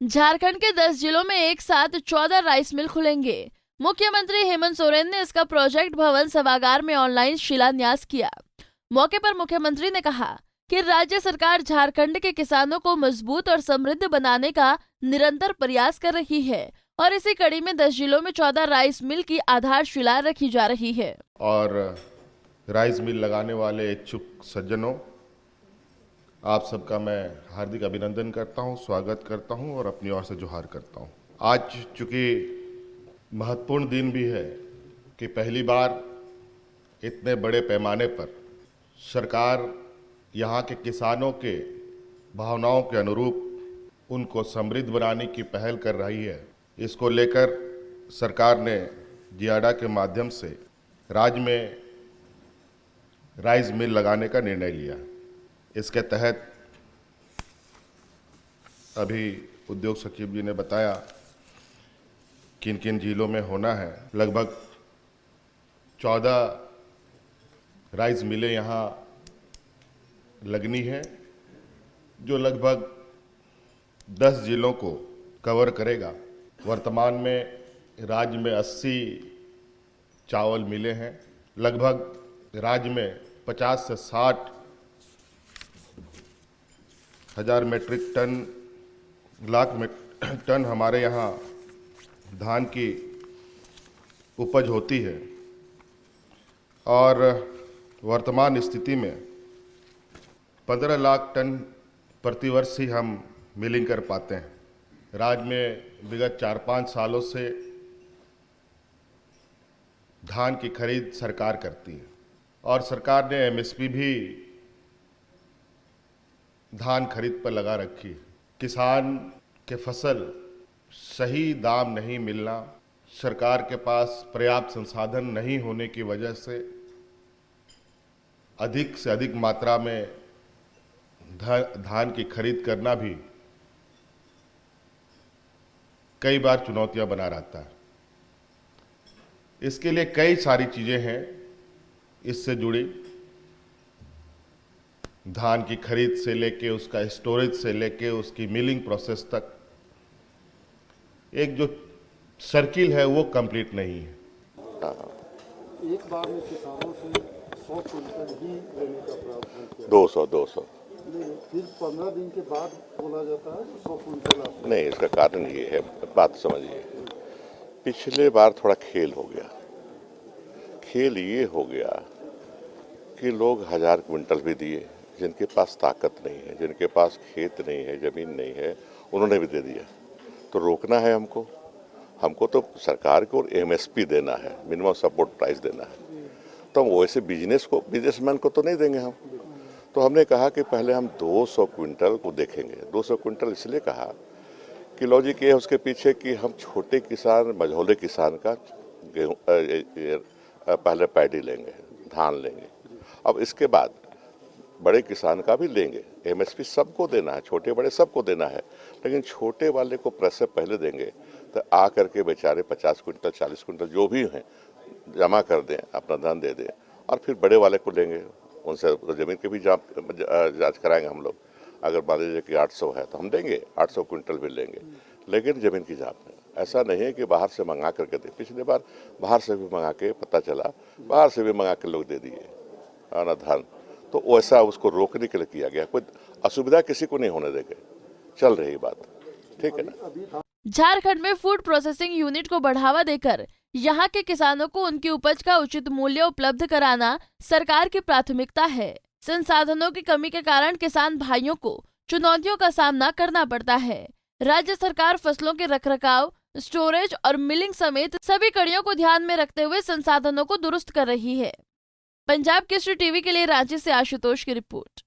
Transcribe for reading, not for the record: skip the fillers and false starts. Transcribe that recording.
झारखंड के 10 जिलों में एक साथ 14 राइस मिल खुलेंगे। मुख्यमंत्री हेमंत सोरेन ने इसका प्रोजेक्ट भवन सभागार में ऑनलाइन शिलान्यास किया। मौके पर मुख्यमंत्री ने कहा कि राज्य सरकार झारखंड के किसानों को मजबूत और समृद्ध बनाने का निरंतर प्रयास कर रही है और इसी कड़ी में 10 जिलों में 14 राइस मिल की आधारशिला रखी जा रही है। और राइस मिल लगाने वाले इच्छुक सज्जनों, आप सबका मैं हार्दिक अभिनंदन करता हूं, स्वागत करता हूं और अपनी ओर से जोहार करता हूं। आज चूंकि महत्वपूर्ण दिन भी है कि पहली बार इतने बड़े पैमाने पर सरकार यहाँ के किसानों के भावनाओं के अनुरूप उनको समृद्ध बनाने की पहल कर रही है। इसको लेकर सरकार ने जियाडा के माध्यम से राज्य में राइस मिल लगाने का निर्णय लिया। इसके तहत अभी उद्योग सचिव जी ने बताया किन किन जिलों में होना है। लगभग 14 राइस मिलें यहाँ लगनी है, जो लगभग 10 जिलों को कवर करेगा। वर्तमान में राज्य में 80 चावल मिलें हैं। लगभग राज्य में 50 से 60 हजार मेट्रिक टन लाख टन हमारे यहाँ धान की उपज होती है और वर्तमान स्थिति में 15 लाख टन प्रतिवर्ष ही हम मिलिंग कर पाते हैं। राज्य में विगत 4-5 सालों से धान की खरीद सरकार करती है और सरकार ने एमएसपी भी धान खरीद पर लगा रखी है। किसान के फसल सही दाम नहीं मिलना, सरकार के पास पर्याप्त संसाधन नहीं होने की वजह से अधिक मात्रा में धान की खरीद करना भी कई बार चुनौतियां बना रहता है। इसके लिए कई सारी चीजें हैं इससे जुड़ी, धान की खरीद से लेके उसका स्टोरेज से लेके उसकी मिलिंग प्रोसेस तक एक जो सर्किल है वो कंप्लीट नहीं है। एक बार में किसानों से 100 क्विंटल ही लेने का प्रावधान किया। 200 फिर 15 दिन के बाद बोला जाता है 100 क्विंटल नहीं। इसका कारण ये है, बात समझिए, पिछले बार थोड़ा खेल हो गया। खेल ये हो गया कि लोग 1000 क्विंटल भी दिए, जिनके पास ताकत नहीं है, जिनके पास खेत नहीं है, जमीन नहीं है, उन्होंने भी दे दिया। तो रोकना है हमको तो सरकार को एमएसपी देना है, मिनिमम सपोर्ट प्राइस देना है। तो हम वैसे बिजनेसमैन को तो नहीं देंगे हम। तो हमने कहा कि पहले हम 200 क्विंटल को देखेंगे। 200 क्विंटल इसलिए कहा कि लॉजिक ये है उसके पीछे कि हम छोटे किसान, मझौले किसान का गेहूँ पहले पैडी लेंगे, धान लेंगे, अब इसके बाद बड़े किसान का भी लेंगे। एमएसपी सबको देना है, छोटे बड़े सबको देना है, लेकिन छोटे वाले को प्रेशर पहले देंगे तो आ करके बेचारे 50 क्विंटल 40 क्विंटल जो भी हैं जमा कर दें, अपना धन दे दें और फिर बड़े वाले को लेंगे। उनसे ज़मीन की भी जांच कराएंगे हम लोग। अगर मान लीजिए कि 800 है तो हम देंगे, 800 क्विंटल भी लेंगे, लेकिन ज़मीन की जांच में। ऐसा नहीं है कि बाहर से मंगा करके दे। पिछली बार बाहर से भी मंगा के पता चला, बाहर से भी मंगा के लोग दे दिए ना धान। तो वैसा उसको रोकने के लिए किया गया, कोई असुविधा किसी को नहीं होने देंगे। चल रही बात, ठीक है ना। झारखंड में फूड प्रोसेसिंग यूनिट को बढ़ावा देकर यहाँ के किसानों को उनकी उपज का उचित मूल्य उपलब्ध कराना सरकार की प्राथमिकता है। संसाधनों की कमी के कारण किसान भाइयों को चुनौतियों का सामना करना पड़ता है। राज्य सरकार फसलों के रखरखाव, स्टोरेज और मिलिंग समेत सभी कड़ियों को ध्यान में रखते हुए संसाधनों को दुरुस्त कर रही है। पंजाब केसरी टीवी के लिए रांची से आशुतोष की रिपोर्ट।